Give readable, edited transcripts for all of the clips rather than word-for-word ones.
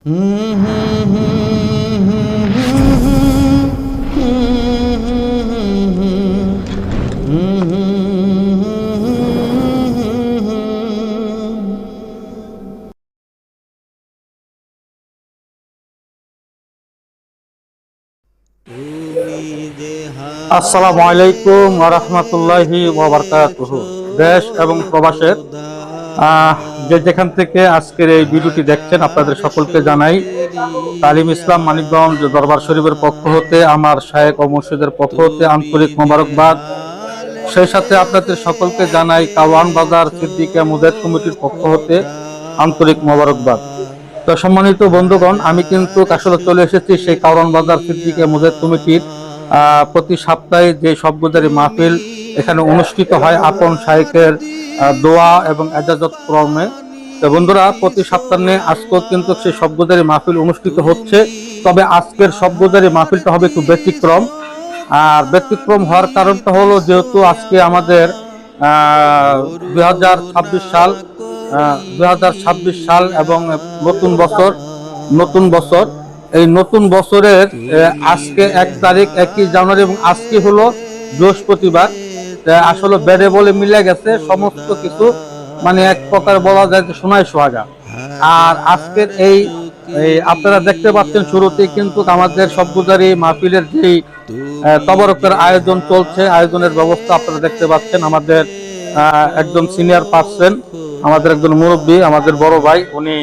আসসালামু আলাইকুম ওয়া রাহমাতুল্লাহি ওয়া বারাকাতুহু। দেশ এবং প্রবাসের যে যেখান থেকে আজকের এই ভিডিওটি দেখছেন আপনাদের সকলকে জানাই তালিম ইসলাম মানিকগঞ্জ দরবার শরীফের পক্ষ হতে, আমার শায়েখ ও মুর্শিদের পক্ষ হতে আন্তরিক মোবারকবাদ। সেই সাথে আপনাদের সকলকে জানাই কাওয়ান বাজার সিদ্দিকিয়া মুজাহিদ কমিটির পক্ষ হতে আন্তরিক মোবারকবাদ। তো সম্মানিত বন্ধুগণ, আমি কিন্তু আসলে চলে এসেছি সেই কাওয়ান বাজার সিদ্দিকিয়া মুজাহিদ কমিটির প্রতি সপ্তাহে যে সবগুজারি মাহফিল এখানে অনুষ্ঠিত হয় আপন শায়েখের দোয়া এবং এজাজত ক্রমে। তো বন্ধুরা, প্রতি সপ্তাহে আজকেও কিন্তু সেই সবগুজারি মাহফিল অনুষ্ঠিত হচ্ছে, তবে আজকের সবগুজারি মাহফিলটা হবে একটু ব্যতিক্রম। আর ব্যতিক্রম হওয়ার কারণটা হলো যেহেতু আজকে আমাদের 2026 সাল 2026 সাল এবং নতুন বছর এই নতুন বছরের আজকে 1 তারিখ 1 জানুয়ারি এবং আজকে হলো বৃহস্পতিবার। আসলে বেড়ে বলে মিলে গেছে সমস্ত কিছু, মানে এক প্রকার বলা যায় যে সোনায় সোহাগা। আর আজকের এই আপনারা দেখতে পাচ্ছেন শুরুতেই কিন্তু আমাদের সবগুজারি মাহফিলের যেই তবরকের আয়োজন চলছে, আয়োজনের ব্যবস্থা আপনারা দেখতে পাচ্ছেন। আমাদের একজন সিনিয়র পার্সন, আমাদের একজন মুরব্বী, আমাদের বড় ভাই, উনি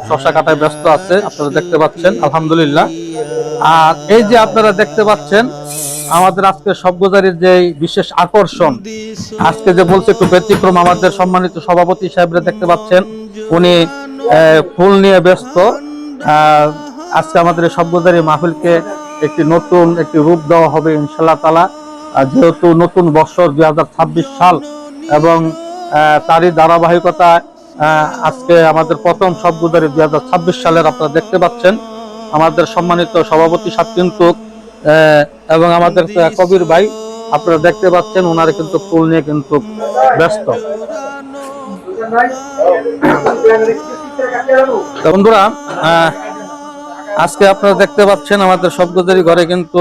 শশা কাটায় ব্যস্ত আছে, আপনারা দেখতে পাচ্ছেন আলহামদুলিল্লাহ। আর এই যে আপনারা দেখতে পাচ্ছেন আমাদের আজকে সবগুজারির যে বিশেষ আকর্ষণ, আজকে যে বলছে একটু ব্যতিক্রম, আমাদের সম্মানিত সভাপতি সাহেবরা দেখতে পাচ্ছেন উনি ফুল নিয়ে ব্যস্ত। আজকে আমাদের সবগুজারি মাহফিলকে একটি রূপ দেওয়া হবে ইনশাআল্লাহ তাআলা। যেহেতু নতুন বছর 2026 সাল এবং তারই ধারাবাহিকতায় আজকে আমাদের প্রথম সবগুজারি 2026 সালের আপনারা দেখতে পাচ্ছেন আমাদের সম্মানিত সভাপতি সাহেব কিন্তু এবং আমাদের কবির ভাই আপনারা দেখতে পাচ্ছেন ওনারা কিন্তু ফুল নিয়ে কিন্তু ব্যস্ত। বন্ধুরা, আজকে আপনারা দেখতে পাচ্ছেন আমাদের সবগুজারি ঘরে কিন্তু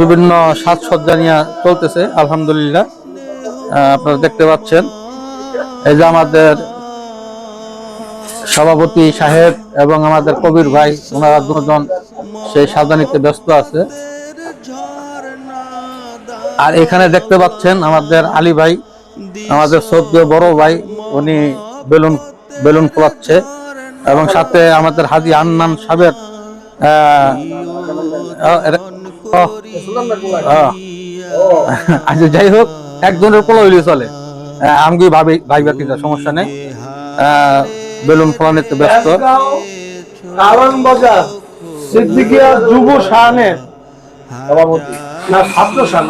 বিভিন্ন সাজসজ্জা নিয়ে চলতেছে আলহামদুলিল্লাহ। আপনারা দেখতে পাচ্ছেন এই যে আমাদের সভাপতি সাহেব এবং আমাদের কবির ভাই, ওনারা দুজন সেই সাজানিতে ব্যস্ত আছে। আর এখানে দেখতে পাচ্ছেন আমাদের আলী ভাই, আমাদের সৌদিও বড় ভাই, উনি বেলুন ফোলাচ্ছে এবং সাথে আমাদের হাজি আন্নান সাহেবের আচ্ছা যাই হোক, একজনের কোলা হইলে চলে, আমি ভাই ব্যক্তিটা সমস্যা নেই। বেলুন ফোলানিতে ব্যস্ত। কারণ বাজার সিদ্দিকিয়া যুব শানের সভাপতি না ছাত্র শান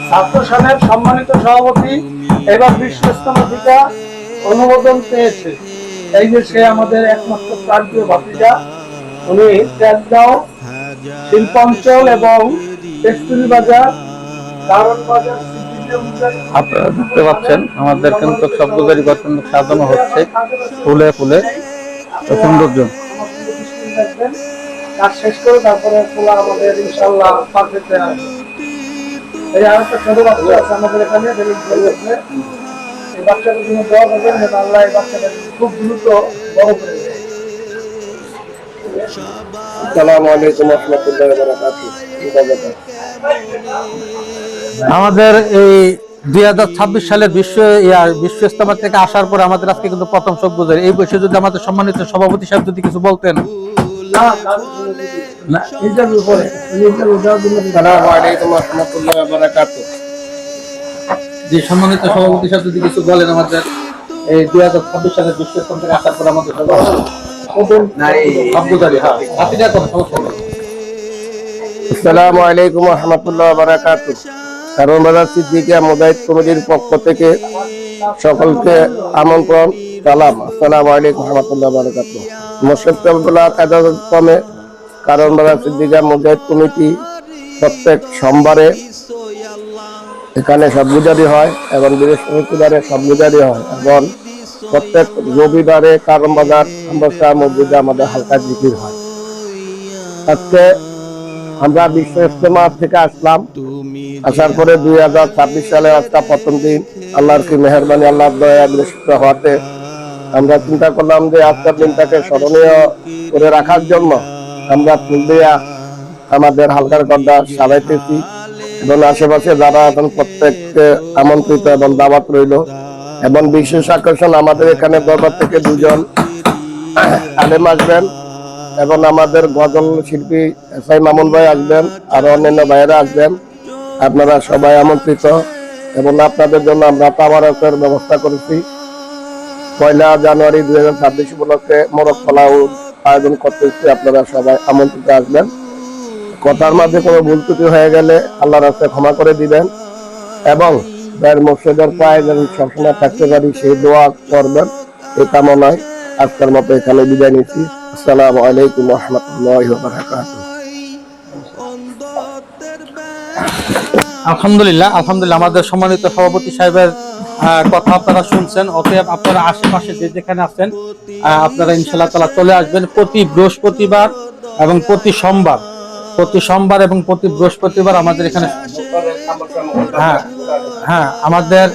ছাত্র শানের সম্মানিত সভাপতি এবার বিশ্ব ইজতেমা থেকে অনুমোদন পেয়েছে। এই যে সে আমাদের একমাত্র প্রান্তীয় ভাতিজা, উনি তেজগাঁও শিল্পাঞ্চল এবং টেক্সটাইল বাজার কারণ বাজার আপনারা দেখতে পাচ্ছেন আমাদের কিন্তু সবগুজারি গঠন সাজানো হচ্ছে ফুলে ফুলে সৌন্দর্য। কাজ শেষ করে তারপরে ফুলা আমাদের ইনশাআল্লাহ পারফেক্ট হয়ে আসবে। এই আরেকটা ছোট বাচ্চা আছে আমাদের এখানে, এই বাচ্চাটার জন্য দোয়া করবেন যেন আল্লাহ এই বাচ্চাটা খুব দ্রুত বড় করে দেয়। আসসালামু আলাইকুম ওয়া রাহমাতুল্লাহি ওয়া বারাকাতুহু। আমাদের এই 2026 সালের বিশ্ব ইজতেমা থেকে আসার পর আমাদের আজকে কিন্তু প্রথম সবগুজারি। এই বয়সে যদি আমাদের সম্মানিত সভাপতি সাহেব যদি কিছু বলতেন। যে সম্মানিত সভাপতি সাহেব যদি কিছু বলেন আমাদের এই 2026 সালের বিশ্ব ইজতেমা থেকে আসার পর আমাদের সবগুজারি। হ্যাঁ, আসসালামু আলাইকুম ওয়া রাহমাতুল্লাহি ওয়া বারাকাতুহু। কারণ বাজার সিদ্দিকিয়া মুজাহিদ কমিটির পক্ষ থেকে সকলকে আমন্ত্রণ, সালাম। আসসালামু আলাইকুম ওয়া রাহমাতুল্লাহি ওয়া বারাকাতুহু। মুশাফিউল্লাহ এজাজত ক্রমে কারণ বাজার সিদ্দিকিয়া মুজাহিদ কমিটি প্রত্যেক সোমবারে এখানে সবগুজারি হয় এবং বৃহস্পতিবারে সবগুজারি হয় এবং প্রত্যেক রবিবারে কারণ বাজার আমবর্ষা মসজিদে আমাদের হালকা জিকির হয়। আজকে আমরা বিশ্ব ইজতেমা থেকে আসলাম, আসার পরে 2026 সালে আজকে প্রথম দিন। আল্লাহর কি মেহেরবানি, আল্লাহর দয়া বৃষ্টি হওয়াতে আমরা চিন্তা করলাম যে আজকের দিনটাকে স্মরণীয় করে রাখার জন্য আমরা ফুল দিয়া আমাদের হালকার গড্ডা সাজাইতেছি এবং আশেপাশে যারা এখন প্রত্যেককে আমন্ত্রিত এবং দাওয়াত রইল। এবং বিশেষ আকর্ষণ আমাদের এখানে দরবার থেকে 2 জন আলেম আসবেন এবং আমাদের গজল শিল্পী এসআই মামুন ভাই আসবেন, আরো অন্যান্য ভাইয়েরা আসবেন। আপনারা সবাই আমন্ত্রিত এবং আপনাদের জন্য আমরা তাবারকের ব্যবস্থা করেছি। 1 জানুয়ারি 2026 উপলক্ষে মোরগ পোলাও আয়োজন করতেছি, আপনারা সবাই আমন্ত্রিত আসবেন। কথার মাঝে কোনো ভুল ত্রুটি হয়ে গেলে আল্লাহর রাস্তায় ক্ষমা করে দিবেন এবং ভাইয়ের মসজিদের পায়ে যেন সবসময় থাকতে পারি সেই দোয়া করবেন, এই কামনায় আজকের মতো এখানে বিদায় নিচ্ছি। আসসালামু আলাইকুম ওয়া রাহমাতুল্লাহি ওয়া বারাকাতুহু। আলহামদুলিল্লাহ, আলহামদুলিল্লাহ। আমাদের সম্মানিত সভাপতি সাহেবের কথা আপনারা শুনছেন। অতএব আপনারা আশেপাশে যে যেখানে আছেন আপনারা ইনশাআল্লাহ তাআলা চলে আসবেন প্রতি বৃহস্পতিবার এবং প্রতি সোমবার এবং প্রতি বৃহস্পতিবার আমাদের এখানে। হ্যাঁ, আমাদের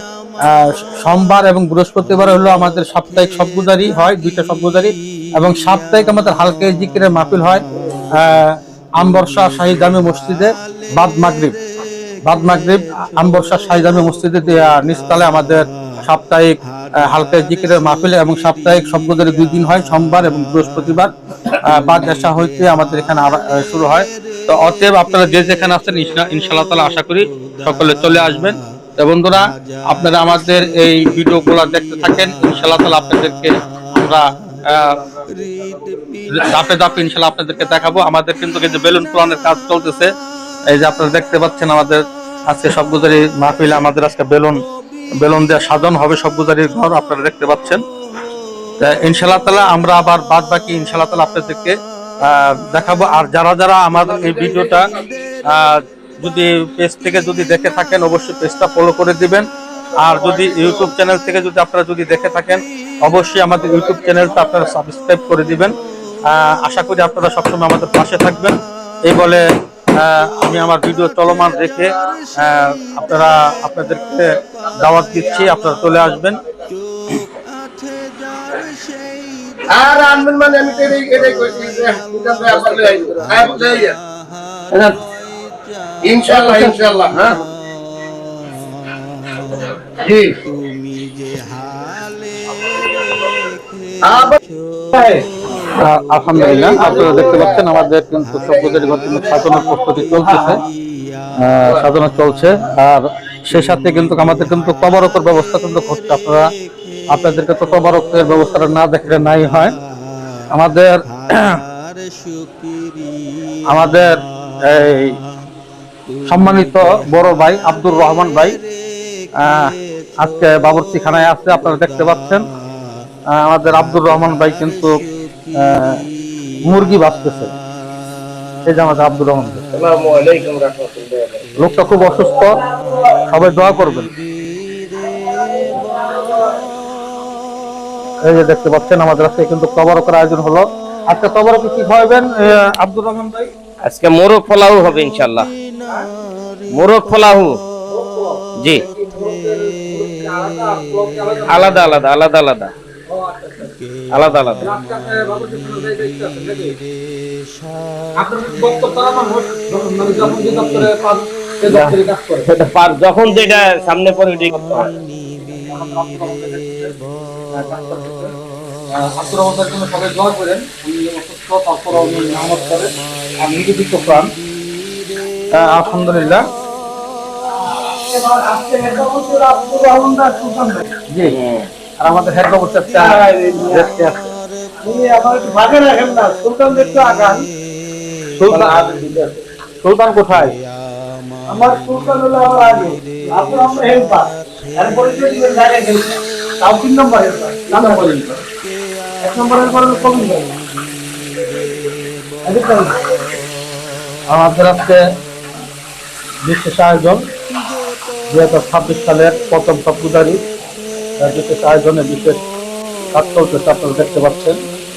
সোমবার এবং বৃহস্পতিবার হলো আমাদের সাপ্তাহিক সবগুজারি হয়, 2টা সবগুজারি, এবং সাপ্তাহিক আমাদের হালকা জিকিরের মাহফিল হয় আমবর্ষা শাহী জামে মসজিদে বাদ মাগরিব আমবর্ষা শাহী জামে মসজিদে নিচতলায় আমাদের সাপ্তাহিক হালকা জিকিরের মাহফিল এবং সাপ্তাহিক সবগুজারি 2 দিন হয়, সোমবার এবং বৃহস্পতিবার বাদ এশা হইতে আমাদের এখানে শুরু হয়। তো অতএব আপনারা যে যেখানে আছেন ইনশাআল্লাহ তাআলা আশা করি সকলে চলে আসবেন। তো বন্ধুরা, আপনারা আমাদের এই ভিডিওগুলো দেখতে থাকেন, ইনশাআল্লাহ তাআলা আপনাদেরকে আমরা ধাপে ধাপে ইনশাআল্লাহ আপনাদেরকে দেখাবো। আমাদের কিন্তু এই যে বেলুন প্লানের কাজ চলতেছে, এই যে আপনারা দেখতে পাচ্ছেন আমাদের আজকে সবগুজারি মাহফিলে আমাদের আজকে বেলুন দিয়ে সাজানো হবে সবগুজারির ঘর, আপনারা দেখতে পাচ্ছেন। ইনশাআল্লাহ তাআলা আমরা আবার বাদ বাকি ইনশাআল্লাহ তাআলা আপনাদেরকে দেখাবো। আর যারা আমাদের এই ভিডিওটা যদি পেজ থেকে যদি দেখে থাকেন অবশ্যই পেজটা ফলো করে দিবেন। আর যদি ইউটিউব চ্যানেল থেকে যদি আপনারা যদি দেখে থাকেন অবশ্যই আমাদের ইউটিউব চ্যানেলটা আপনারা সাবস্ক্রাইব করে দিবেন। আশা করি আপনারা সবসময় আমাদের পাশে থাকবেন। এই বলে আমি আমার ভিডিও চলমান রেখে আপনাদেরকে দাওয়াত দিচ্ছি, আপনারা চলে আসবেন। আর আনবেন মানে আমি তো এটাই কইছি যে দুটাতে আসলে আয় বুঝাই ইনশাআল্লাহ হ্যাঁ জি আলহামদুলিল্লাহ, আপনারা দেখতে পাচ্ছেন আমাদের কিন্তু সবগুজারি ঘর সাজানোর প্রস্তুতি চলছে। আর সেই সাথে কিন্তু আমাদের কিন্তু তবারকের ব্যবস্থা কিন্তু হচ্ছে। আপনাদেরকে তো তবারকের ব্যবস্থাটা না দেখলে নাই হয়। আমাদের এই সম্মানিত বড় ভাই আব্দুর রহমান ভাই আজকে বাবুর্চিখানায় আছে, আপনারা দেখতে পাচ্ছেন। আমাদের আব্দুর রহমান ভাই কিন্তু মুরগি বাঁচতেছে। এই যে আমাদের আব্দুর রহমান ভাই, আসসালামু আলাইকুম রাহমাতুল্লাহ। লোকটা খুব অসুস্থ, সবাই দোয়া করবেন। এই যে দেখতে পাচ্ছেন আমাদের আজকে কিন্তু তবারকের আয়োজন হলো। আজকে তবারকে কি খাওয়াবেন আব্দুর রহমান ভাই? আজকে মোরগ পোলাও হবে ইনশাআল্লাহ। মোরগ পোলাও, জি, আলাদা আলাদা আলাদা আলাদা আলাদা আলাদা। যখন যেটা সামনে পড়ে ওইটাই করতে হয়। আলহামদুলিল্লাহ, জি। আর আমাদের হেড বাবু সুলতান কোথায়? আমার সুলতান হলো আমার আগে, আপনার আমরা হেল্পার, এরপরে যে দিবেন ডাইরেক্ট হেল্পার, তাও 3 নম্বর হেল্পার, 1 নম্বরের পরে কম যাবে। আমাদের আজকে বিশেষ আয়োজন 2026 সালের প্রথম সবগুজারি বিশেষ আয়োজনে বিশেষ কাজ চলতেছে, আপনারা দেখতে পাচ্ছেন।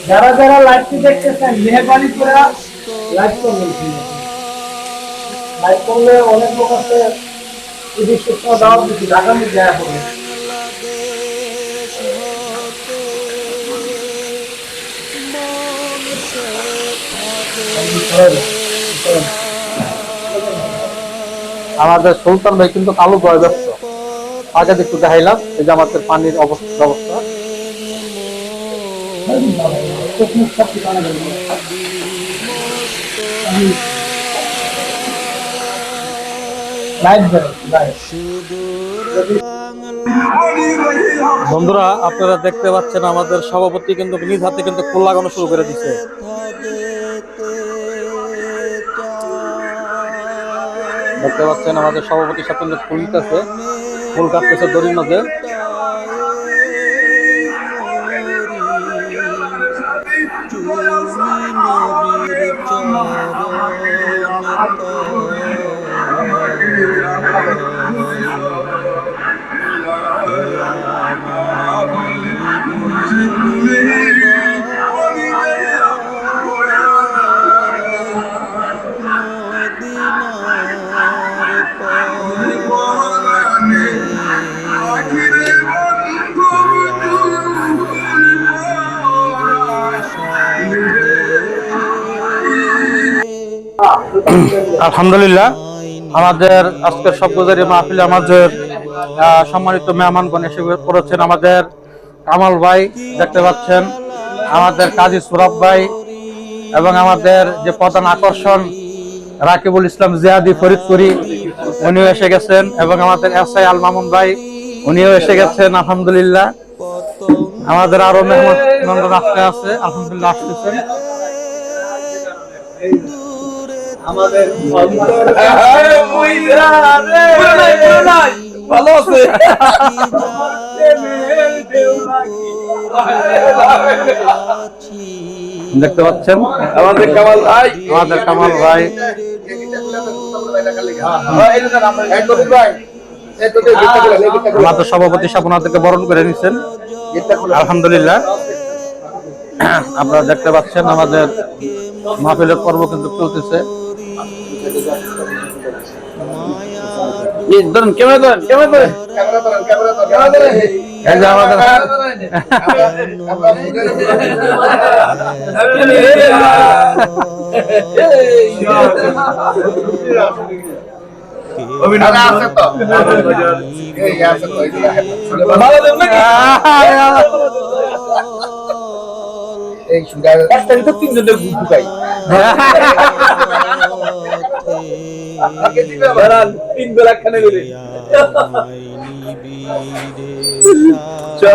যারা যারা লাইভটি দেখতেছেন মেহরবানি করে লাইভ করবেন। লাইভ করলে অনেক লোক আছে যদি সূচনা দেওয়া কিছু আগামী দেওয়া হবে। আমাদের সুলতান ভাই কিন্তু কালো বয় ব্যস্ত। আগে একটু দেখাইলাম এই যে আমাদের পানির অবস্থা। বন্ধুরা, আপনারা দেখতে পাচ্ছেন আমাদের সভাপতি কিন্তু নিজ হাতে কিন্তু ফুল লাগানো শুরু করে দিচ্ছে। দেখতে পাচ্ছেন আমাদের সভাপতির সাথে কিন্তু ফুল নিতেছে, ফুল কাটতেছে দড়ির মধ্যে। আলহামদুলিল্লাহ, আমাদের আজকের সভ্যজারি মাহফিলে আমাদের সম্মানিত মেহমানগণ এসে পড়েছেন। আমাদের কামাল ভাই দেখতে পাচ্ছেন, আমাদের কাজী সুরাব ভাই, এবং আমাদের যে প্রধান আকর্ষণ রাকিবুল ইসলাম জিয়াদি ফরিদপুরি, উনিও এসে গেছেন, এবং আমাদের এসআই আল মামুন ভাই, উনিও এসে গেছেন। আলহামদুলিল্লাহ, আমাদের আরো মেহমান আসতে আছে, আলহামদুলিল্লাহ আসতেছেন। আমাদের ভালো আছে। দেখতে পাচ্ছেন আমাদের কামাল ভাই, আমাদের সভাপতি সাহেব ওনাদেরকে বরণ করে নিচ্ছেন। আলহামদুলিল্লাহ, আপনারা দেখতে পাচ্ছেন আমাদের মাহফিলের পর্ব কিন্তু চলতেছে। ধরুন ক্যামেরা ধরেন, ক্যামেরা ধরেন, এই যে আমাদের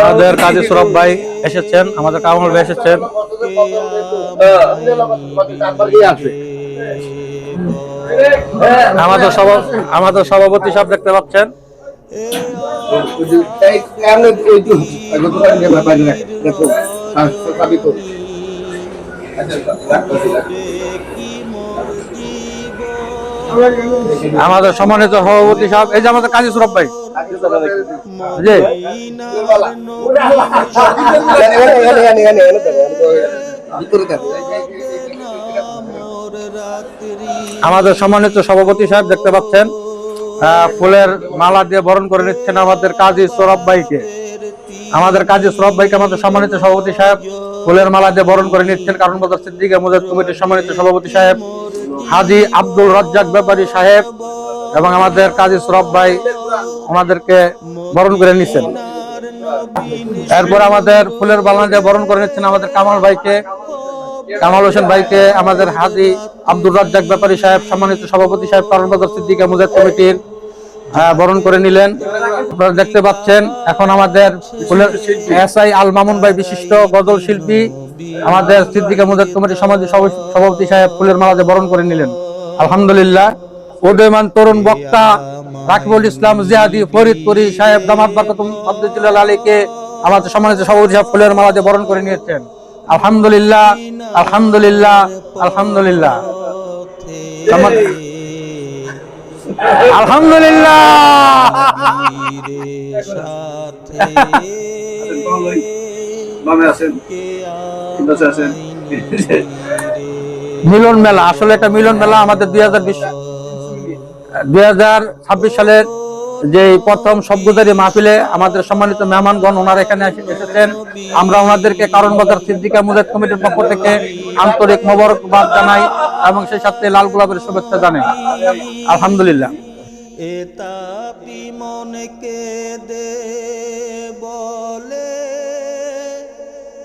আমাদের কাজী সুরভ ভাই এসেছেন, আমাদের কামাল ভাই এসেছেন। আমাদের সভাপতি সাহেব দেখতে পাচ্ছেন। আমাদের সম্মানিত সভাপতি সাহেব, এই যে আমাদের কাজী সুরভ ভাই, জি আমাদের সম্মানিত সভাপতি সাহেব দেখতে পাচ্ছেন, ফুলের মালা দিয়ে বরণ করে নিচ্ছেন আমাদের কাজী সৌরভ ভাইকে। আমাদের কাজী সৌরভ ভাইকে আমাদের সম্মানিত সভাপতি সাহেব ফুলের মালা দিয়ে বরণ করে নিচ্ছেন কারণ বাজার সিদ্দিক মুজাহিদ কমিটির সম্মানিত সভাপতি সাহেব হাজী আব্দুল রাজ্জাক ব্যাপারী সাহেব এবং আমাদের কাজী সৌরভ ভাই ওনাদেরকে বরণ করে নিচ্ছেন। এরপর আমাদের ফুলের মালা দিয়ে বরণ করে নিচ্ছেন আমাদের কামাল ভাইকে, কামাল হোসেন ভাইকে আমাদের হাজী আব্দুল রাজ্জাক ব্যাপারী সাহেব সম্মানিত সভাপতি সাহেব কারণ বাজার সিদ্দিক মুজাহিদ কমিটির বরণ করে নিলেন। আপনারা দেখতে পাচ্ছেন এখন আমাদের এসআই আল মামুন ভাই বিশিষ্ট গজল শিল্পী আমাদের সিদ্দিকা মুজাহিদ কমিটির সভাপতি সাহেব ফুলের মালা দিয়ে বরণ করে নিলেন। আলহামদুলিল্লাহ, উদয়মান তরুণ বক্তা রাকিবুল ইসলাম জিয়াদি ফরিদপুরি সাহেব দামাত বারকাতুম আব্দুল আলীকে আমাদের সম্মানিত সভাপতি সাহেব ফুলের মালা দিয়ে বরণ করে নিয়েছেন। আলহামদুলিল্লাহ, আলহামদুলিল্লাহ, আলহামদুলিল্লাহ, আলহামদুলিল্লাহ। বামে আছেন, পাশে আছেন। মিলন মেলা আসলে এটা মিলন মেলা আমাদের 2026 সালের যে প্রথম শব্দধারী মাহফিলে আমাদের সম্মানিত মেহমানগণ ওনারা এখানে এসেছেন। আমরা ওনাদেরকে কারণ বাজার সিদ্দিকা মুজাহিদ কমিটির পক্ষ থেকে আন্তরিক মোবারকবাদ জানাই এবং সেই সাথে লাল গোলাপের শুভেচ্ছা জানাই। আলহামদুলিল্লাহ। এতাপি মনকে দে বলে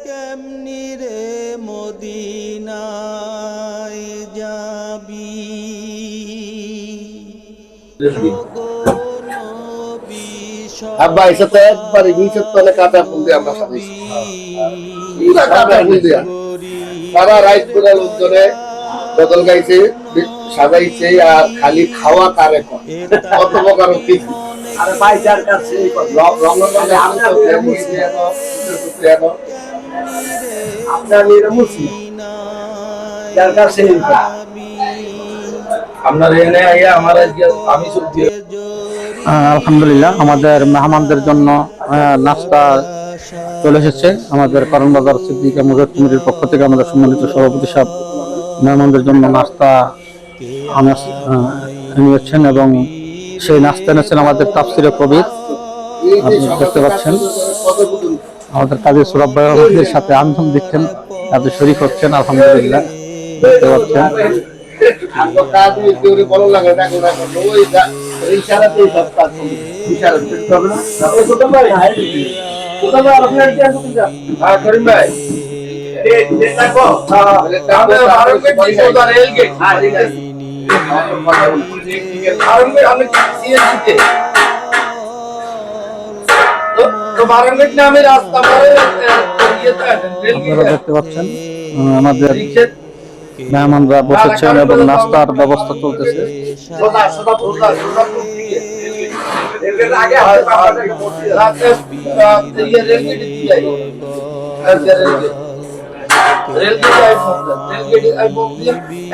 কেমনি রে মদিনায় যাবি আব্বা এসে তো একবারে নিচের তলে কাঁচা ফুল দিয়ে আমরা সাজাইছি, পুরা কাঁচা ফুল দিয়া সারা রাইত পুরা লোকজনে বদল গাইছে, সাজাইছে, আর খালি খাওয়া কারে কত প্রকার কিছু। আরে ভাই যার কাছে আপনার নিয়ে মুসলিম যার কাছে আপনার এনে আইয়া আমার আমি সত্যি আলহামদুলিল্লাহ আমাদের মেহমানদের জন্য নাস্তা চলে এসেছে। আমাদের কারণ বাজার সিদ্দিকা মুজাহিদ কমিটির পক্ষ থেকে আমাদের সম্মানিত সভাপতি সাহেব মেহমানদের জন্য নাস্তা নিয়েছেন এবং সেই নাস্তা এনেছেন আমাদের তাফসিরে কবির। আপনি দেখতে পাচ্ছেন আমাদের কাজী সুরাব ভাইয়ের সাথে আন্দোলন দিচ্ছেন, আপনি শরীক হচ্ছেন। আলহামদুলিল্লাহ দেখতে পাচ্ছেন। আপনারা দেখতে পাচ্ছেন আমাদের মেহমানরা বসেছেন এবং নাস্তার ব্যবস্থা চলতেছে।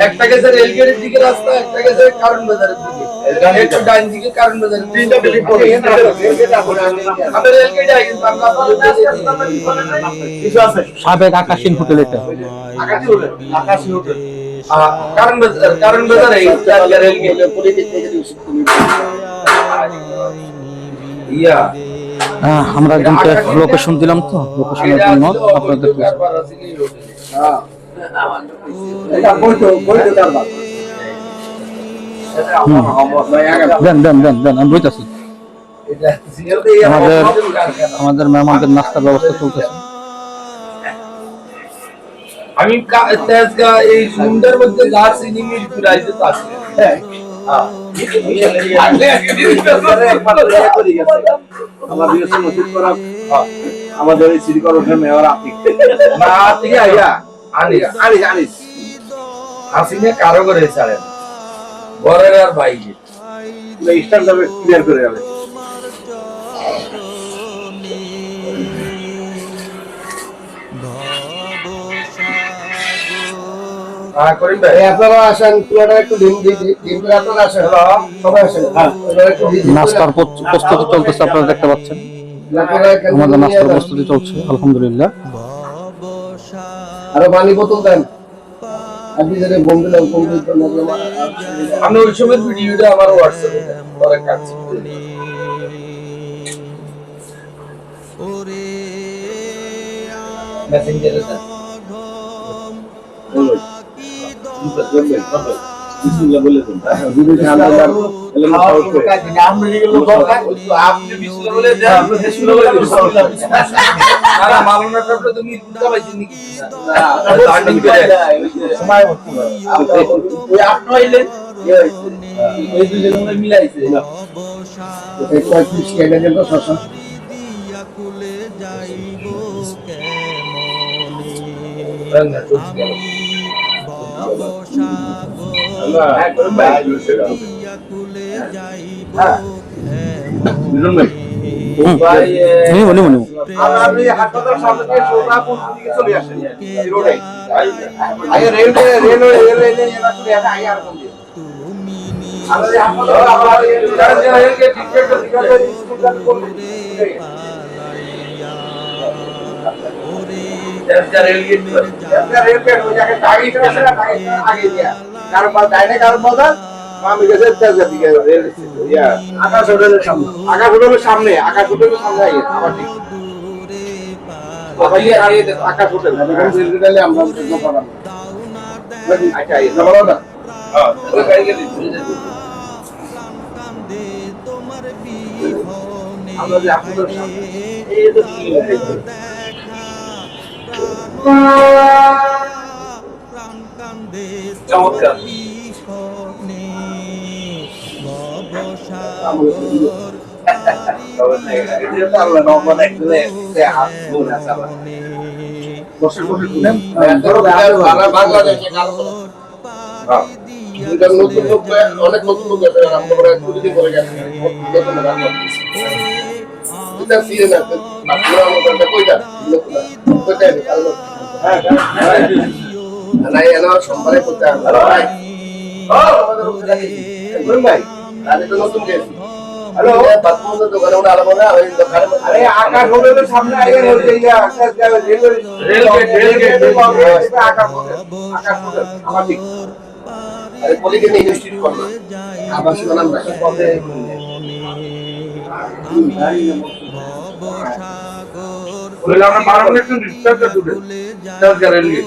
একটা গেছে রেলগেটের দিকে রাস্তা, একটা গেছে কারণ বাজারের দিকে, একটু ডান দিকে কারণ বাজারের তিনটা বিল্ডিং পড়ে আমরা রেলগেটে আই কিন্তু আমরা কিছু আছে সাবেক আকাশিন হোটেল, এটা আকাশী হোটেল কারণ বাজার এই রেলগেট পলিটিক থেকে ইয়া আমরা একজনকে লোকেশন দিলাম, তো লোকেশনের জন্য আপনাদের দেন দেন দেন দেন আমি বলতেছি। আমাদের মেহমানদের নাস্তার ব্যবস্থা চলতেছে। আমি এই সুন্দর মধ্যে গাছ ইনিমির ঘুরাইতে চাচ্ছি। আমাদের এই সিটি কর্পোরেশন মেয়র আপনি না থেকে আইয়া আনিস আসিনে কারো করে ছাড়েন ঘরের আর বাইরে স্টার যাবে ক্লিয়ার করে যাবে। আপনারা আসেন, পুরোটা একটু ডিম আপনারা আসেন, সবাই আসেন। নাস্তার প্রস্তুতি চলতেছে, আপনারা দেখতে পাচ্ছেন আমাদের নাস্তার প্রস্তুতি চলছে। আলহামদুলিল্লাহ। আরো পানি বোতল দেন। আপনি যদি বন্ধুলাম আমি ওই সময় ভিডিওটা আমার হোয়াটসঅ্যাপে পরে কাটছি। মেসেঞ্জারে দেন। বিসমিল্লাহ বলে দেন। আপনি বিসমিল্লাহ বলে দেন। আপনি বিসমিল্লাহ বলে দেন। আরে মালনা টাপলে তুমি বুঝতে পাইছেন নাকি? না দাঁড়িয়ে করে সময় হচ্ছে না। ওই আপনি হইলেন এই দুজন মিলে মিলাইছে না। এই 35 টাকা দেন তো শশা। কুলে যাইব কেমনে রঙা চলছে গেল। আল্লাহ একদম ভাই কুলে যাইব মিলন ভাই ভাই আমি হাসপাতাল সামনে থেকে সোজা কোন দিকে চলে আসেন এই রোডে আগে রেলওয়ে এরা করে আগে আর কোন দিকে আমাদের হাসপাতাল আমরা রেলকে টিকেট দিতে স্কুল করতে রেলগেট ওই জায়গায় টাইট আছে না, টাইট আগে দিয়া কারণ ডাইনে কারণ বাজার আমি গেছে তেজগাঁ দিকে রেল স্টেশন ইয়া আকাশ হোটেলের সামনে, আকাশ হোটেলের সামনে, আকাশ হোটেলের সামনে আগে আবার ঠিক আকাশ হোটেল রেল আমরা আচ্ছা এই না বলো না হ্যাঁ ওই গাড়ি গেলে আমরা যে আপনাদের সামনে এই তো চমৎকার অনেক নতুন লোক আছে করে গেছে সোমবারে করতে হ্যালো দোকানে ওটা আলাদা না ওই দোকানে আরে আকাশ হোটেলের সামনে আগে হচ্ছে ইয়া রেলগেট আকাশ হোটেল আমার ঠিক আরে পলিকে নিয়ে ইনস্টিটিউট করলো আবার শুনলাম না পদে বলে আমরা 12 মিনিট রিসার্চ করতে তেজগাঁ রেলগেট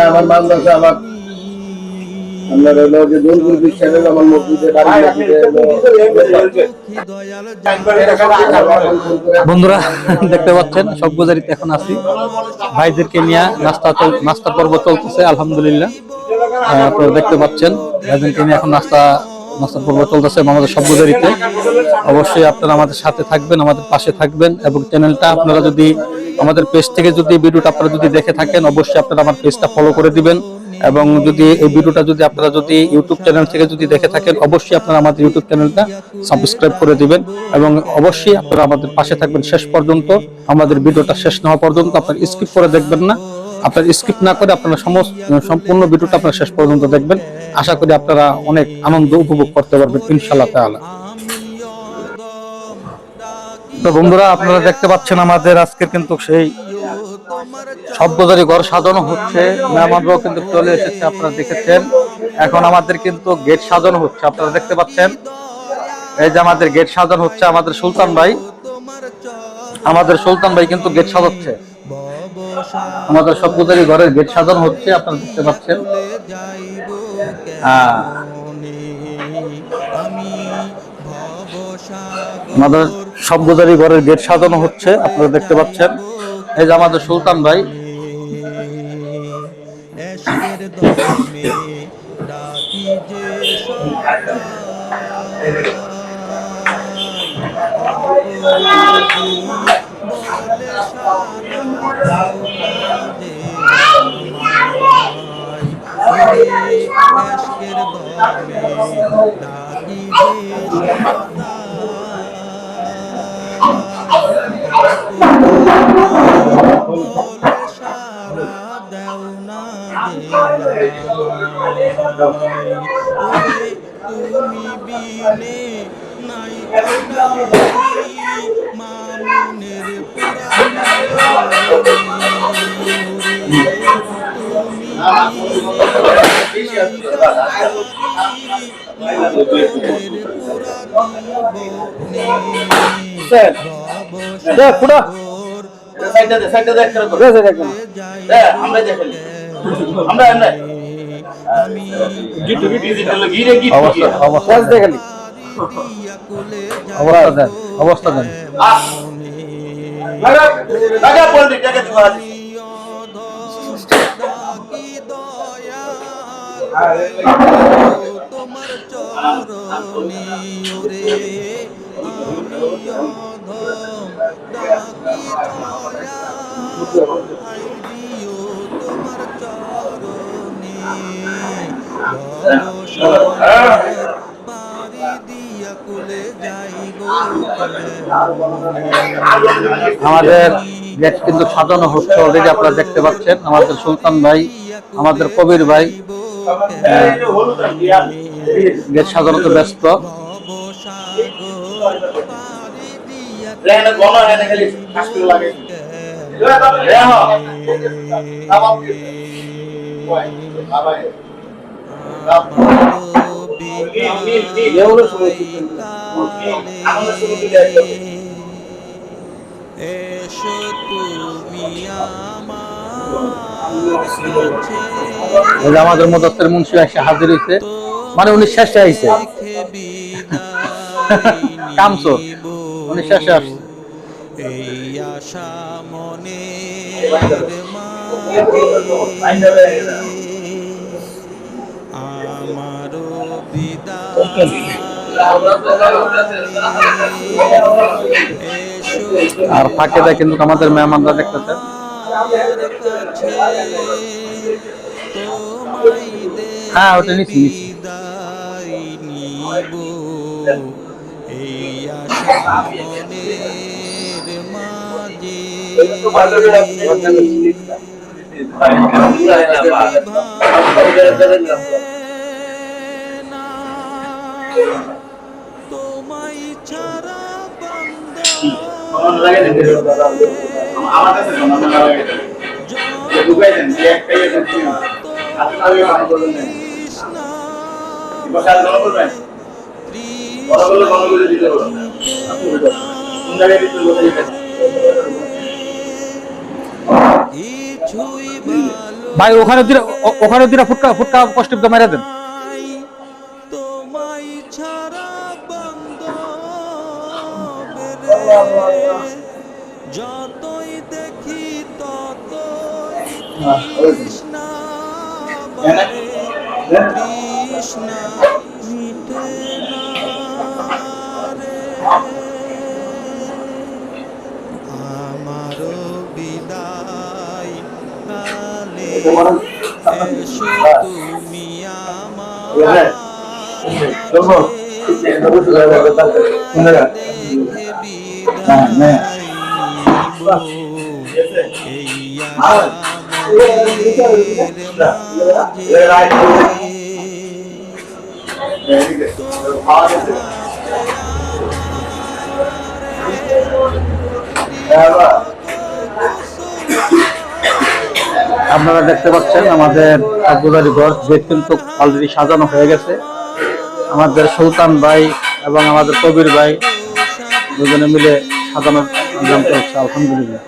আমার বাংলাদেশে আবার আপনার হলো যে দোলপুর বিশ্ববিদ্যালয়ে আমার মসজিদে বন্ধুরা দেখতে পাচ্ছেন সবগুজারিতে এখন আছি, ভাইদেরকে নিয়ে নাস্তা পর্ব চলতেছে আলহামদুলিল্লাহ। তো দেখতে পাচ্ছেন ভাইদেরকে নিয়ে এখন নাস্তা পর্ব চলতেছে আমাদের সবগুজারিতে। অবশ্যই আপনারা আমাদের সাথে থাকবেন, আমাদের পাশে থাকবেন এবং চ্যানেলটা আপনারা যদি আমাদের পেজ থেকে যদি ভিডিওটা আপনারা যদি দেখে থাকেন অবশ্যই আপনারা আমার পেজটা ফলো করে দিবেন এবং যদি এই ভিডিওটা যদি আপনারা যদি ইউটিউব চ্যানেল থেকে যদি দেখে থাকেন অবশ্যই আপনারা আমাদের ইউটিউব চ্যানেলটা সাবস্ক্রাইব করে দিবেন এবং অবশ্যই আপনারা আমাদের পাশে থাকবেন শেষ পর্যন্ত। আমাদের ভিডিওটা শেষ না হওয়া পর্যন্ত আপনারা স্কিপ করে দেখবেন না, আপনারা স্কিপ না করে আপনারা সম্পূর্ণ ভিডিওটা আপনারা শেষ পর্যন্ত দেখবেন। আশা করি আপনারা অনেক আনন্দ উপভোগ করতে পারবেন ইনশাআল্লাহ তাআলা। তো বন্ধুরা আপনারা দেখতে পাচ্ছেন আমাদের আজকের কিন্তু সেই সবগুজারি ঘর সাজানো হচ্ছে, মেহমানরাও কিন্তু চলে এসেছে আপনারা দেখেছেন। এখন আমাদের কিন্তু গেট সাজানো হচ্ছে, আপনারা দেখতে পাচ্ছেন এই যে আমাদের গেট সাজানো হচ্ছে। আমাদের সুলতান ভাই কিন্তু গেট সাজাচ্ছে, আমাদের সবগুজারি ঘরের গেট সাজানো হচ্ছে আপনারা দেখতে পাচ্ছেন। আমাদের সবগুজারি ঘরের গেট সাজানো হচ্ছে আপনারা দেখতে পাচ্ছেন। এই যে আমাদের সুলতান ভাই তুমি বিনে নাই মামুনের অবস্থা দেন তোমার চরণে ওরে তোমার চরণে ভুলে যাইব আমাদের গেট কিন্তু সাজানো হচ্ছে অলরেডি, আপনারা দেখতে পাচ্ছেন। আমাদের সুলতান ভাই, আমাদের কবির ভাই গেট সাজানোতে ব্যস্ত। ভবসাগর পাড়ি দিয়া লেন গণ এনে খালি কাশতে লাগে রে হ আবাব ওই আবাই এসো তুমি এই যে আমাদের মুদাসসির মুন্সি এসে হাজির হয়েছে, মানে উনি শেষে আইছে কামসো, উনি শেষে আসছে। এই আশা মনে আমারও বিদায় আর ফাঁকে দেয় কিন্তু আমাদের মেহমানরা দেখতেছেন। হ্যাঁ, ওটা নিচ্ছি নিচ্ছি। এই আশা মনের মাঝে তোমায় ছাড়া লাগে আমার কাছে জমা লাগে ঢুকাই দেন একটাই আছে আপনারা আমি বলেন বসাল জমা করবেন বড়গুলো দিতে হবে কোন জায়গায় দিতে হবে ভাই ওখানে দুটা ফুটকা কষ্ট দিয়ে মেরে দেন। তোমায় ছাড়া যতই দেখি ততই তৃষ্ণা বাড়ে, তৃষ্ণা মিটে না রে। আমারও বিদায় কালে এসো তুমি আমার দেখে বিদায় নিব এই আশা আপনারা দেখতে পাচ্ছেন আমাদের আবুদারি ঘর গেট কিন্তু অলরেডি সাজানো হয়ে গেছে। আমাদের সুলতান ভাই এবং আমাদের কবির ভাই দুজনে মিলে সাজানোর ইন্তজাম করছে। আলহামদুলিল্লাহ।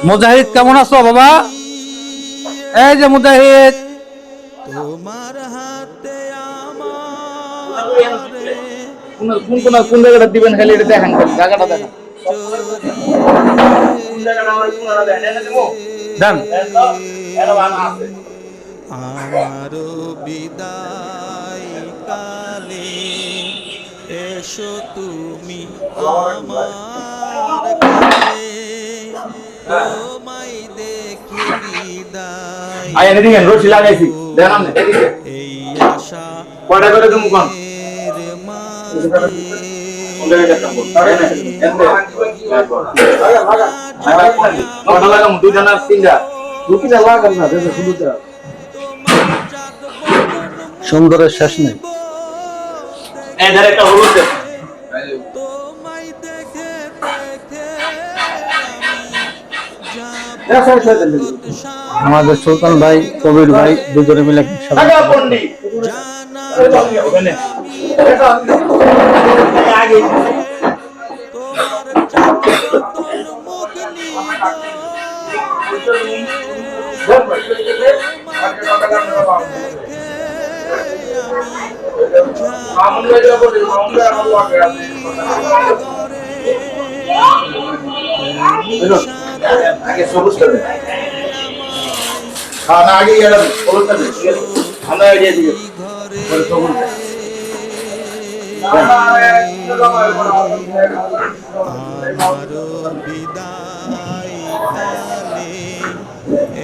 মুজাহিদ কেমন আছো বাবা? এই যে মুজাহিদ, তোমার হাতে আমার কোন জায়গাটা দিবেন খালি এটা দেখেন, জায়গাটা দেখেন কোন জায়গাটা আমার কোনটা দেখেন দেবো দেন। আমারও বিদায় কালে এসো তুমি আমার কাছে, তোমায় দেখে বিদায় আয় এনে দিবেন, রশি লাগাইছি দেন আপনি এদিকে এই আশা কয়টা করে তুমি কোন মাঝে কয়টা লাগাম দুইটা না তিনটা দুইটা লাগাম না দেখো শুরুতে সুন্দরের শেষ নেই। এই ধারে একটা হলুদ দেন তোমায় দেখে দেখে আমাদের সুলতান ভাই কবির ভাই দুজনে মিলে টাকা পন্ডিত ওখানে আগে আগে সবুজটা দেন, হ্যাঁ না আগে গেলাম হলুদটা দেন, আমরা এগিয়ে দিকে সবুজ আমারও বিদায় কালে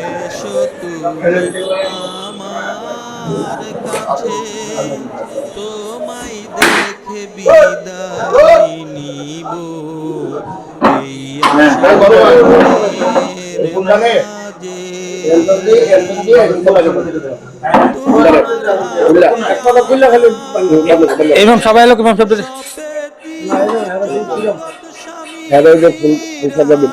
এসো তুমি আমার কাছে, তোমায় দেখে বিদায় নিব এই আশার মাঝে। ইমাম সবাই লোক ইমাম শব্দ হ্যাঁ ওই যে ফুল সাজাবে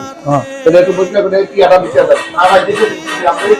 এটা একটু বুঝলে করে কি আটা দিতে হবে আমার দিকে আপনি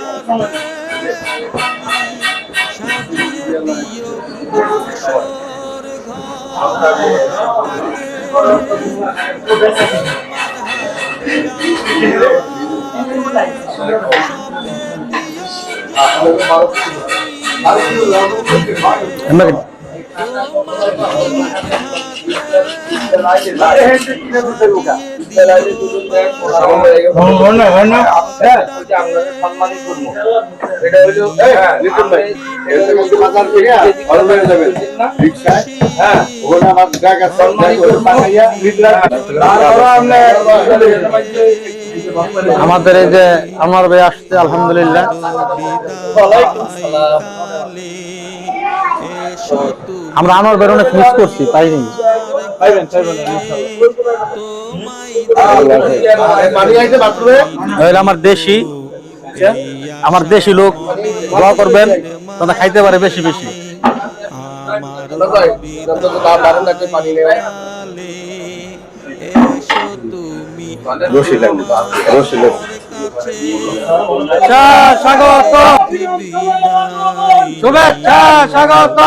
আমাদের এই যে আমার ভাই আসছে আলহামদুলিল্লাহ। আমরা আনোয়ার ভাই অনেক মিস করছি, পাইনি। আমার দেশি লোক দোয়া করবেন তোমরা খাইতে পারে বেশি বেশি। স্বাগত, শুভেচ্ছা, স্বাগত,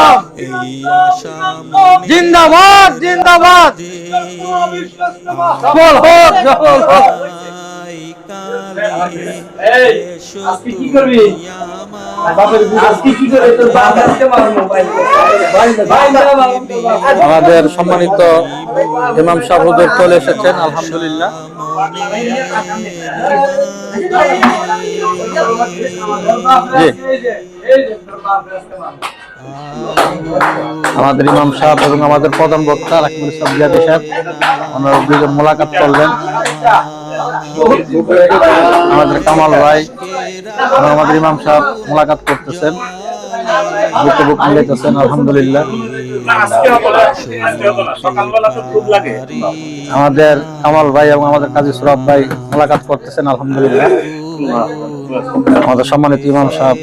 জিন্দাবাদ, জিন্দাবাদ, সফল হোক, সফল হোক। আমাদের সম্মানিত ইমাম সাহেব হুজুর চলে এসেছেন আলহামদুলিল্লাহ। জি, আমাদের ইমাম সাহেব এবং আমাদের প্রধান বক্তা রাকিবুল ইসলাম জিয়াদি সাহেব ওনারা দুজন মোলাকাত করলেন। আমাদের কামাল ভাই এবং আমাদের ইমাম সাহেব মোলাকাত করতেছেন, বুকে বুক মিলাইতেছেন আলহামদুলিল্লাহ। আমাদের কামাল ভাই এবং আমাদের কাজী সুরাব ভাই মোলাকাত করতেছেন আলহামদুলিল্লাহ। আমাদের সম্মানিত ইমাম সাহেব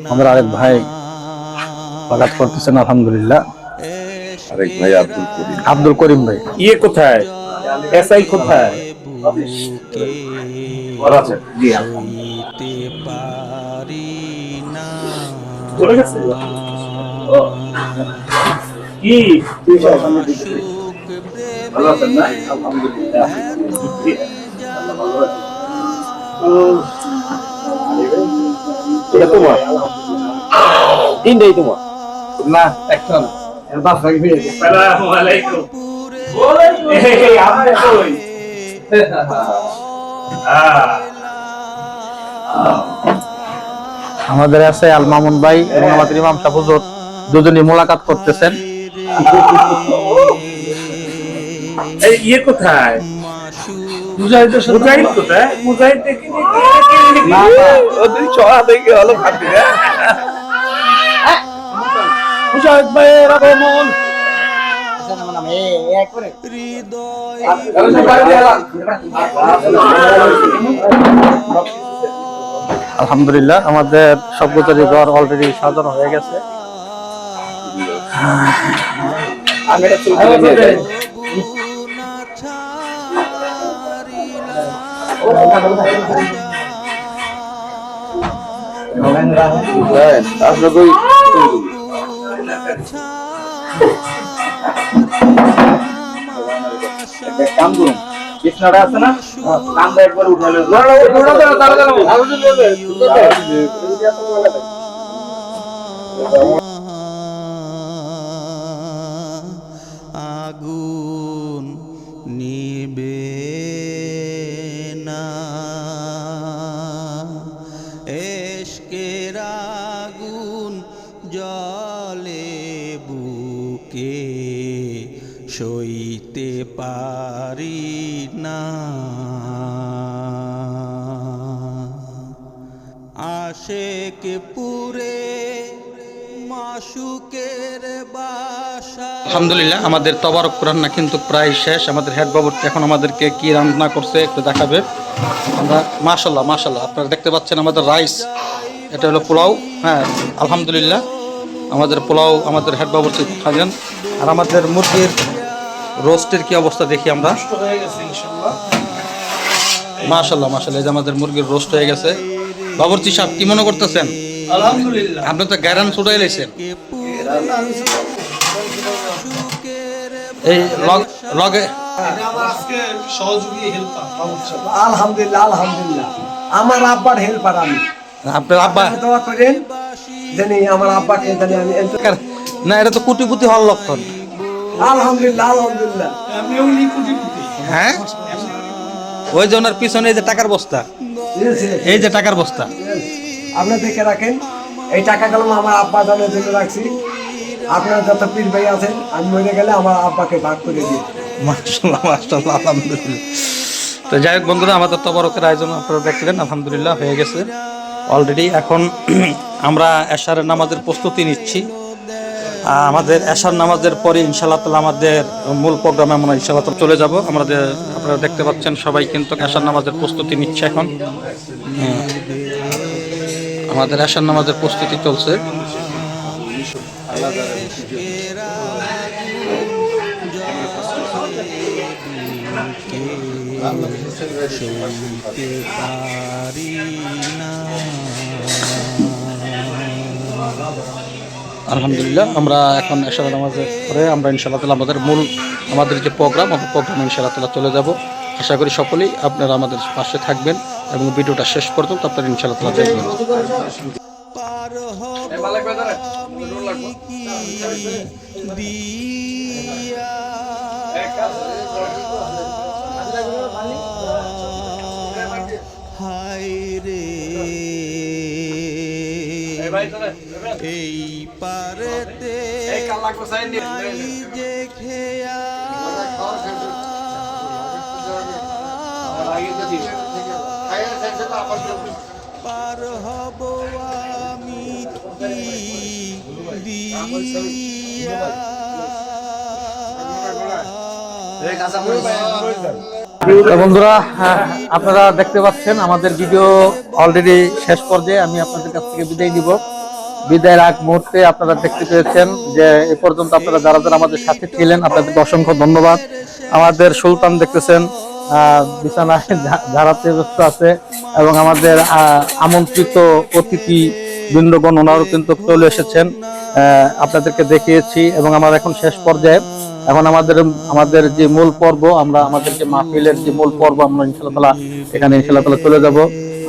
আমাদের আরেক ভাই মোলাকাত করতেছেন আলহামদুলিল্লাহ। আরেক ভাই আব্দুল করিম ভাই ইয়ে কোথায়, এসআই কোথায়? চলে গেছে কি? ভালো আছেন না? আলহামদুলিল্লাহ। এটা তোমার তিনটাই তোমার না একটা না এর বাস রাখি ফিরে আসসালামু আলাইকুম। এই আপনি কই? আমাদের আছে আল মামুন ভাই এবং আমাদের ইমাম সাহেব হুজুর দুজনই মোলাকাত করতেছেন। এই ইয়ে কোথায়? মুজাহিদ কোথায়? মুজাহিদ দেখি ওদের চড়া দেখে হলো খাতি না। মুজাহিদ ভাইয়ের আগমন। আলহামদুলিল্লাহ আমাদের সবগুজারি ঘর অলরেডি সাজানো হয়ে গেছে। কাম করুন কৃষ্ণটা আছে না কামটা একবার উঠালে আগুন নিবে না, এশকের আগুন জ্বলে বুকে সইতে পারি না। আশেক পুরে মাশুকের বাসা। আলহামদুলিল্লাহ আমাদের তবারক রান্না কিন্তু প্রায় শেষ। আমাদের হেড বাবুর্চি এখন আমাদেরকে কি রান্না করছে একটু দেখাবে। আমরা মাশাল্লাহ মাশাল্লাহ আপনারা দেখতে পাচ্ছেন আমাদের রাইস, এটা হলো পোলাও। হ্যাঁ আলহামদুলিল্লাহ আমাদের পোলাও আমাদের হেড বাবুর্চি খাবেন। আর আমাদের মুরগির রোস্টের কি অবস্থা দেখি আমরা। মাশাল্লাহ মাশাল্লাহ এই যে আমাদের মুরগির রোস্ট হয়ে গেছে। বাবুর্চি সাহেব কি মনে করতেছেন? আলহামদুলিল্লাহ। আপনি তো গ্যারান ছুটাই লাইছেন। এই লগে আলহামদুলিল্লাহ আলহামদুলিল্লাহ আমার আব্বার হেল্পার আমি। আপনার আব্বা দোয়া করেন জানি আমার আব্বাকে জানি আমি না, এটা তো কোটিপতি হওয়ার লক্ষণ। আলহামদুলিল্লাহ আলহামদুলিল্লাহ। হ্যাঁ ওই যে ওনার পিছনে এই যে টাকার বস্তা, এই যে টাকার বস্তা আপনার দেখে রাখেন। এই টাকাগুলো আমার আব্বা জানার জন্য রাখছি। আপনার যত পীর ভাই আছেন আমি মরে গেলে আমার আব্বাকে ভাগ করে দিই। মাশাআল্লাহ মাশাআল্লাহ আলহামদুলিল্লাহ। তো যাই হোক বন্ধুরা আমাদের তবারকের আয়োজন আপনারা দেখলেন আলহামদুলিল্লাহ হয়ে গেছে অলরেডি। এখন আমরা এশারের নামাজের প্রস্তুতি নিচ্ছি। আমাদের এশার নামাজের পরে ইনশাআল্লাহ তাআলা আমাদের মূল প্রোগ্রামে আমরা ইনশাআল্লাহ তাআলা চলে যাব। আমাদের আপনারা দেখতে পাচ্ছেন সবাই কিন্তু এশার নামাজের প্রস্তুতি নিচ্ছে এখন। আমাদের এশার নামাজের প্রস্তুতি চলছে। সইতে পারি না। আলহামদুলিল্লাহ আমরা এখন এশার নামাজের পরে আমরা ইনশাআল্লাহ তাআলা আমাদের যে প্রোগ্রাম ইনশাআল্লাহ তাআলা চলে যাব। আশা করি সকলেই আপনারা আমাদের পাশে থাকবেন এবং ভিডিওটা শেষ পর্যন্ত আপনারা ইনশাআল্লাহ তাআলা দেখবেন। পার হব কি দিয়া হায় রে এই পারেতে নাই যে খেয়া পার হব আমি কি দিয়া। তো বন্ধুরা আপনারা দেখতে পাচ্ছেন আমাদের ভিডিও অলরেডি শেষ পর্যায়ে। আমি আপনাদের কাছ থেকে বিদায় নিব। বিদায়ের আগ মুহূর্তে আপনারা দেখতে পেয়েছেন যে এ পর্যন্ত আপনারা যারা যারা আমাদের সাথে ছিলেন আপনাদেরকে অসংখ্য ধন্যবাদ। আমাদের সুলতান দেখতেছেন বিছানায় ঝাড়াতে ব্যস্ত আছে এবং আমাদের আমন্ত্রিত অতিথি বৃন্দগণ ওনারও কিন্তু চলে এসেছেন। আপনাদেরকে দেখিয়েছি এবং আমরা এখন শেষ পর্যায়ে। এখন আমাদের যে মূল পর্ব আমাদের যে মাহফিলের যে মূল পর্ব আমরা ইনশাআল্লাহ তাআলা এখানে ইনশাআল্লাহ তাআলা চলে যাব।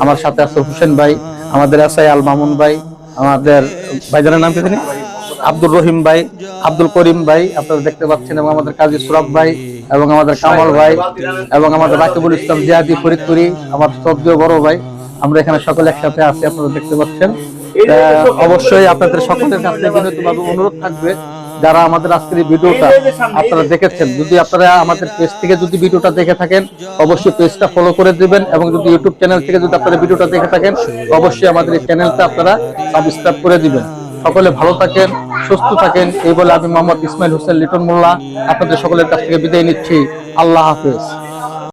আমার সাথে আছে হোসেন ভাই, আমাদের এসআই আল মামুন ভাই, আমাদের ভাইজানের নাম কি জানি আব্দুর রহিম ভাই, আব্দুল করিম ভাই আপনারা দেখতে পাচ্ছেন, এবং আমাদের কাজী সুরাব ভাই এবং আমাদের কামাল ভাই এবং আমাদের রাকিবুল ইসলাম জিয়াদি ফরিদপুরি আমার শ্রদ্ধেয় বড় ভাই। আমরা এখানে সকলে একসাথে আছি আপনারা দেখতে পাচ্ছেন। অবশ্যই আপনাদের সকলের কাছে বিনীতভাবে অনুরোধ থাকবে যারা আমাদের আজকের এই ভিডিওটা আপনারা দেখেছেন, যদি আপনারা আমাদের পেজ থেকে যদি ভিডিওটা দেখে থাকেন অবশ্যই পেজটা ফলো করে দিবেন, এবং যদি ইউটিউব চ্যানেল থেকে যদি আপনারা ভিডিওটা দেখে থাকেন অবশ্যই আমাদের এই চ্যানেলটা আপনারা সাবস্ক্রাইব করে দিবেন। সকলে ভালো থাকেন, সুস্থ থাকেন এই বলে আমি মোহাম্মদ ইসমাইল হোসেন লিটন মোল্লা আপনাদের সকলের কাছ থেকে বিদায় নিচ্ছি। আল্লাহ হাফেজ।